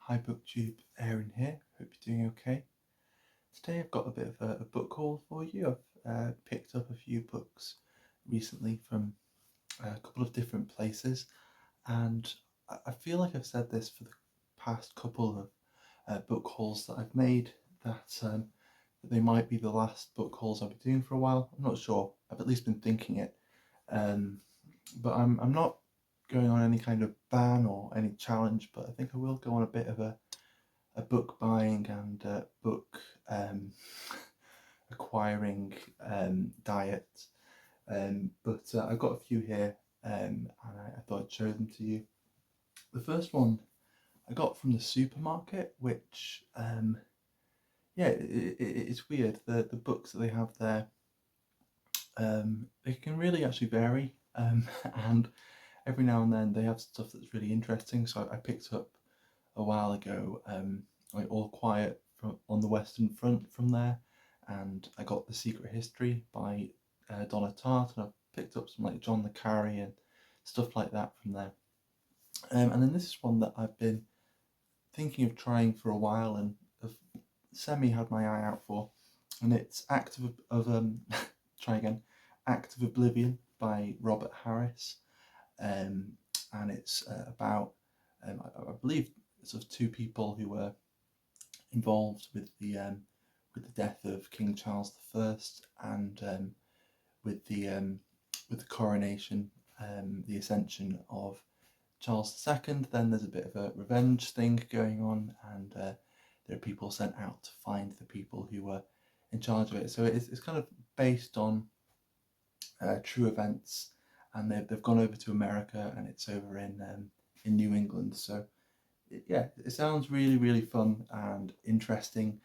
Hi Booktube, Aaron here. Hope you're doing okay. Today I've got a bit of a book haul for you. I've picked up a few books recently from a couple of different places, and I feel like I've said this for the past couple of book hauls that I've made, that they might be the last book hauls I'll be doing for a while. I'm not sure. I've at least been thinking it, um, but I'm not going on any kind of ban or any challenge, but I think I will go on a bit of a book buying and book um, acquiring diet. But I've got a few here, and I thought I'd show them to you. The first one I got from the supermarket, which it's weird. The books that they have there, they can really actually vary, and every now and then they have stuff that's really interesting. So I picked up a while ago, like All Quiet on the Western Front from there, and I got The Secret History by Donna Tartt, and I've picked up some like John le Carre and stuff like that from there. And then this is one that I've been thinking of trying for a while and have semi had my eye out for, and it's try again, Act of Oblivion by Robert Harris, and it's about I believe sort of two people who were involved with the death of King Charles I, and with the coronation, the ascension of Charles II. Then there's a bit of a revenge thing going on, and there are people sent out to find the people who were in charge of it. So it's kind of based on true events, and they've gone over to America, and it's over in New England. So it sounds really, really fun and interesting.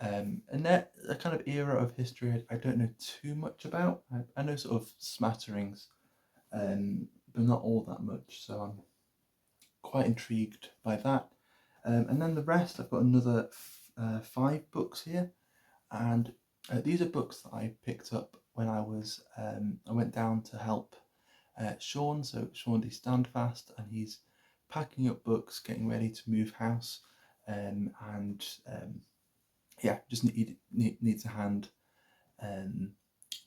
And that a kind of era of history I don't know too much about. I know sort of smatterings, but not all that much. So I'm quite intrigued by that. And then the rest, I've got another 5 books here, and these are books that I picked up when I went down to help Sean. So Sean D. Standfast, and he's packing up books, getting ready to move house, and just needs a hand,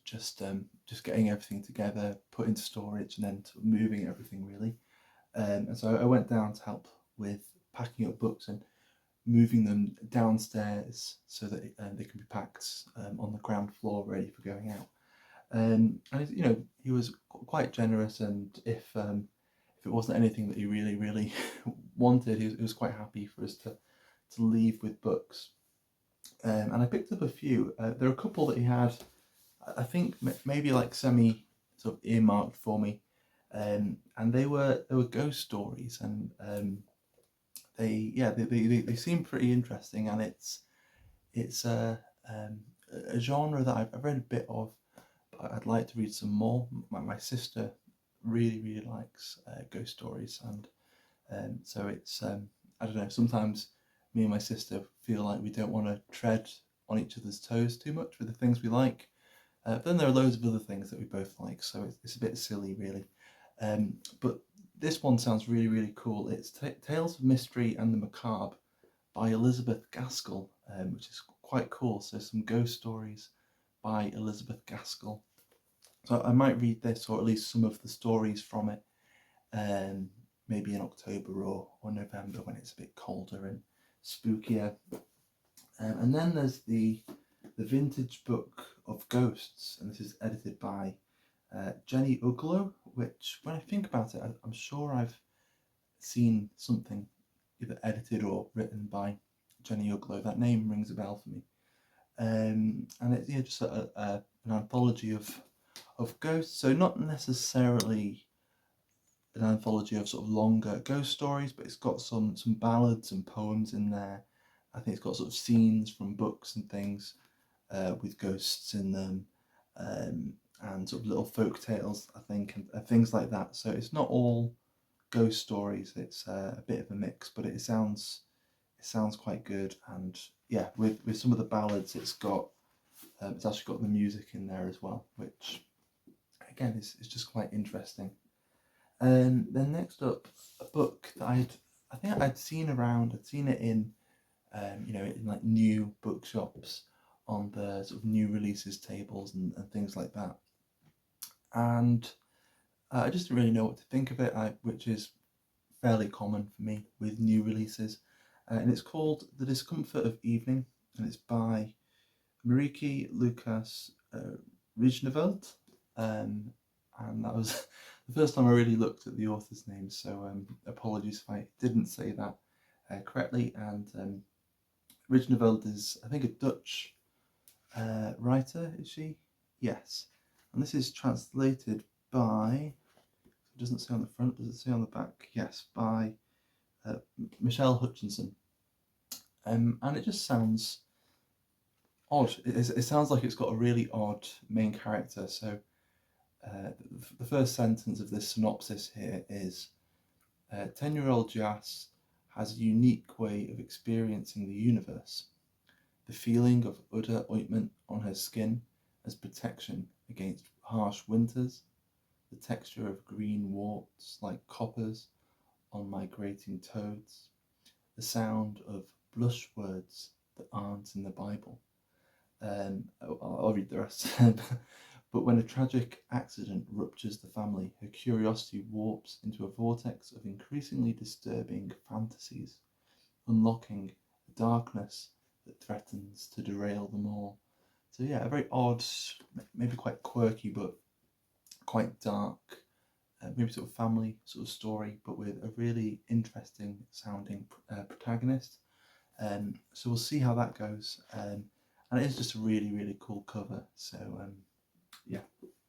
just getting everything together, put into storage, and then moving everything really. And so I went down to help with packing up books and moving them downstairs so that they can be packed on the ground floor, ready for going out. And he was quite generous, and if it wasn't anything that he really, really wanted, he was quite happy for us to leave with books. And I picked up a few. There are a couple that he had, I think maybe like semi sort of earmarked for me, and they were ghost stories, and they seem pretty interesting, and it's a genre that I've read a bit of, but I'd like to read some more. My sister really, really likes ghost stories, and so it's I don't know, sometimes me and my sister feel like we don't want to tread on each other's toes too much with the things we like. But then there are loads of other things that we both like, so it's a bit silly really. But this one sounds really, really cool. It's Tales of Mystery and the Macabre by Elizabeth Gaskell, which is quite cool. So some ghost stories by Elizabeth Gaskell. So I might read this, or at least some of the stories from it, maybe in October or November when it's a bit colder and spookier. And then there's the Vintage Book of Ghosts, and this is edited by Jenny Uglow, which, when I think about it, I'm sure I've seen something either edited or written by Jenny Uglow. That name rings a bell for me. And it's just an anthology of ghosts, so not necessarily an anthology of sort of longer ghost stories, but it's got some ballads and poems in there. I think it's got sort of scenes from books and things with ghosts in them, and sort of little folk tales, I think, and things like that. So it's not all ghost stories. It's a bit of a mix, but it sounds quite good. And yeah, with some of the ballads, it's actually got the music in there as well, which again is just quite interesting. And then next up, a book that I think I'd seen it in in like new bookshops on the sort of new releases tables and things like that. And I just didn't really know what to think of it, which is fairly common for me with new releases. And it's called The Discomfort of Evening, and it's by Mariki Lucas Rijneveld. And that was the first time I really looked at the author's name, so apologies if I didn't say that correctly. And Rijneveld is, I think, a Dutch writer, is she? Yes. And this is translated by, it doesn't say on the front, does it say on the back? Yes, by Michelle Hutchinson. And it just sounds odd. It sounds like it's got a really odd main character. So the first sentence of this synopsis here is 10-year-old Jas has a unique way of experiencing the universe. The feeling of udder ointment on her skin as protection against harsh winters, the texture of green warts like coppers on migrating toads, the sound of blush words that aren't in the Bible. I'll read the rest. But when a tragic accident ruptures the family, her curiosity warps into a vortex of increasingly disturbing fantasies, unlocking a darkness that threatens to derail them all. So yeah, a very odd, maybe quite quirky, but quite dark, maybe sort of family sort of story, but with a really interesting sounding protagonist. So we'll see how that goes. And it is just a really, really cool cover. So yeah,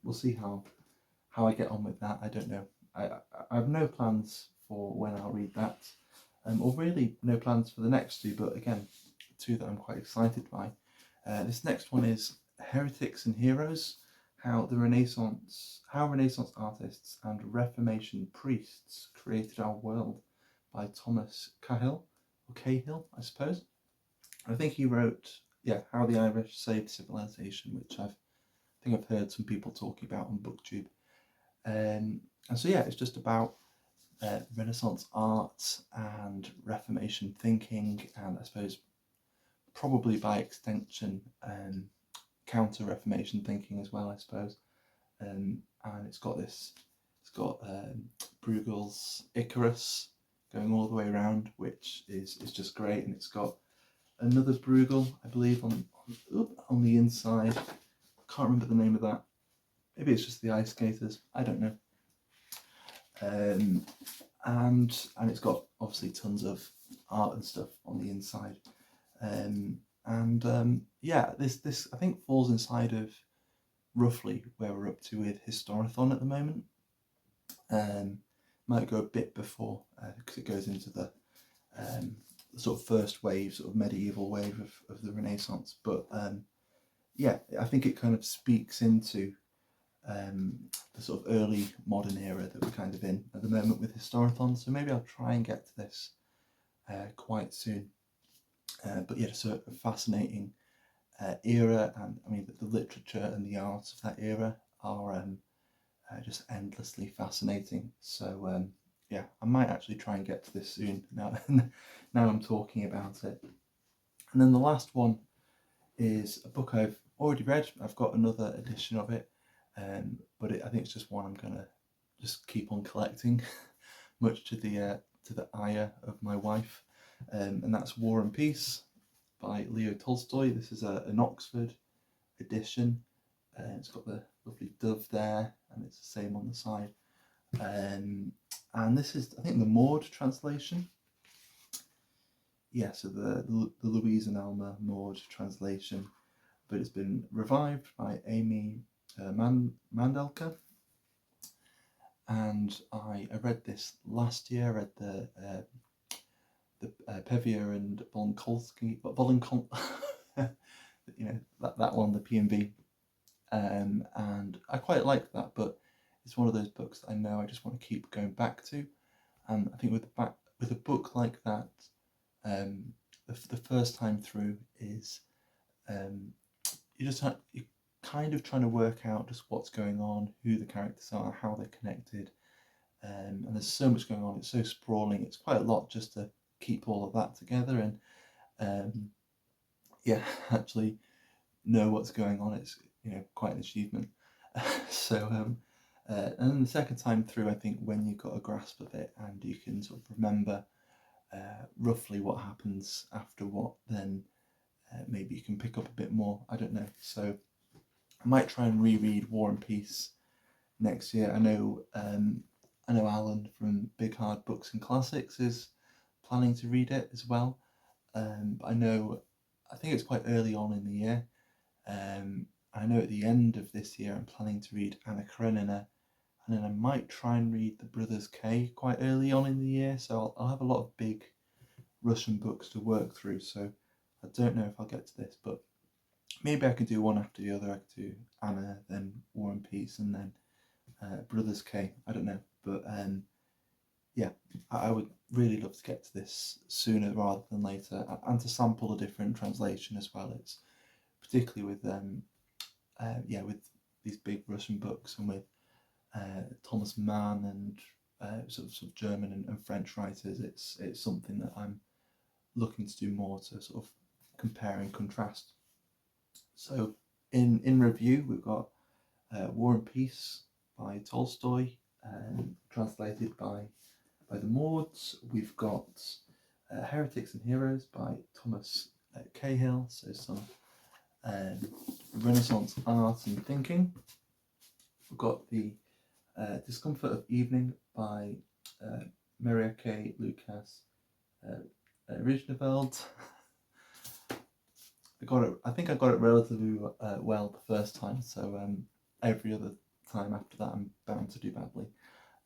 we'll see how I get on with that. I don't know. I have no plans for when I'll read that, or really no plans for the next two. But again, two that I'm quite excited by. This next one is Heretics and Heroes: How Renaissance artists and Reformation priests created our world, by Thomas Cahill, or Cahill, I suppose. I think he wrote, How the Irish Saved Civilization, which I think I've heard some people talking about on booktube. And so it's just about Renaissance art and Reformation thinking, and I suppose probably by extension counter-Reformation thinking as well, I suppose. And it's got Bruegel's Icarus going all the way around, which is just great, and it's got another Bruegel, I believe, on the inside. Can't remember the name of that. Maybe it's just the ice skaters. I don't know. And it's got obviously tons of art and stuff on the inside. This I think falls inside of roughly where we're up to with Historathon at the moment. Might go a bit before because it goes into the sort of first wave, sort of medieval wave of the Renaissance. But I think it kind of speaks into the sort of early modern era that we're kind of in at the moment with Historathon. So maybe I'll try and get to this quite soon. Just a fascinating era, and I mean the literature and the art of that era are just endlessly fascinating. So I might actually try and get to this soon now I'm talking about it. And then the last one is a book I've already read. I've got another edition of it, but I think it's just one I'm gonna just keep on collecting, much to the ire of my wife, and that's War and Peace by Leo Tolstoy. This is an Oxford edition. It's got the lovely dove there, and it's the same on the side. And this is, I think, the Maud translation. So the Louise and Alma Maud translation, but it's been revived by Amy Mandelker. And I read this last year. I read the Pevier and Volonkolsky, that one, the P&V. And I quite like that, but it's one of those books that I know I just want to keep going back to. And I think with a book like that, the first time through is you're kind of trying to work out just what's going on, who the characters are, how they're connected, and there's so much going on. It's so sprawling. It's quite a lot just to keep all of that together and yeah, actually know what's going on. It's quite an achievement. So and then the second time through, I think when you've got a grasp of it and you can sort of remember roughly what happens after what, then maybe you can pick up a bit more. I don't know. So I might try and reread War and Peace next year. I know Alan from Big Hard Books and Classics is planning to read it as well. But I think it's quite early on in the year. I know at the end of this year I'm planning to read Anna Karenina, and then I might try and read The Brothers K quite early on in the year. So I'll have a lot of big Russian books to work through. So I don't know if I'll get to this, but maybe I could do one after the other. I could do Anna, then War and Peace, and then Brothers K. I don't know, but yeah, I would really love to get to this sooner rather than later, and to sample a different translation as well. It's particularly with with these big Russian books and with Thomas Mann and sort of German and French writers. It's something that I'm looking to do more, to sort of compare and contrast. So in review, we've got War and Peace by Tolstoy, translated by the Maud's. We've got Heretics and Heroes by Thomas Cahill, so some Renaissance art and thinking. We've got the Discomfort of Evening by Maria K. Lucas Rijneveld. I think I got it relatively well the first time, so every other time after that I'm bound to do badly.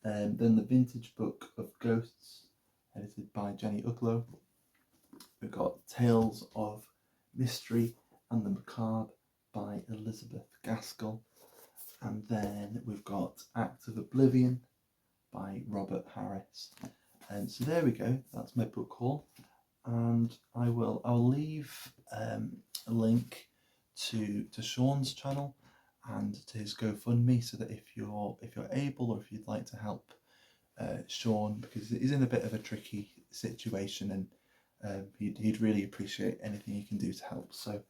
Then The Vintage Book of Ghosts, edited by Jenny Uglow. We've got Tales of Mystery and the Macabre by Elizabeth Gaskell. And then we've got Act of Oblivion by Robert Harris. And so there we go, that's my book haul. And I'll leave a link to Sean's channel and to his GoFundMe, so that if you're able, or if you'd like to help Sean, because he's in a bit of a tricky situation, and he'd really appreciate anything you can do to help. So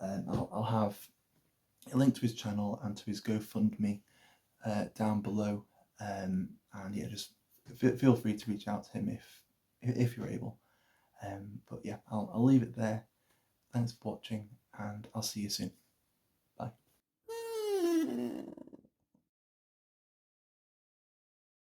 I'll have a link to his channel and to his GoFundMe down below, and yeah, just feel free to reach out to him if you're able. But yeah, I'll leave it there. Thanks for watching, and I'll see you soon. Bye.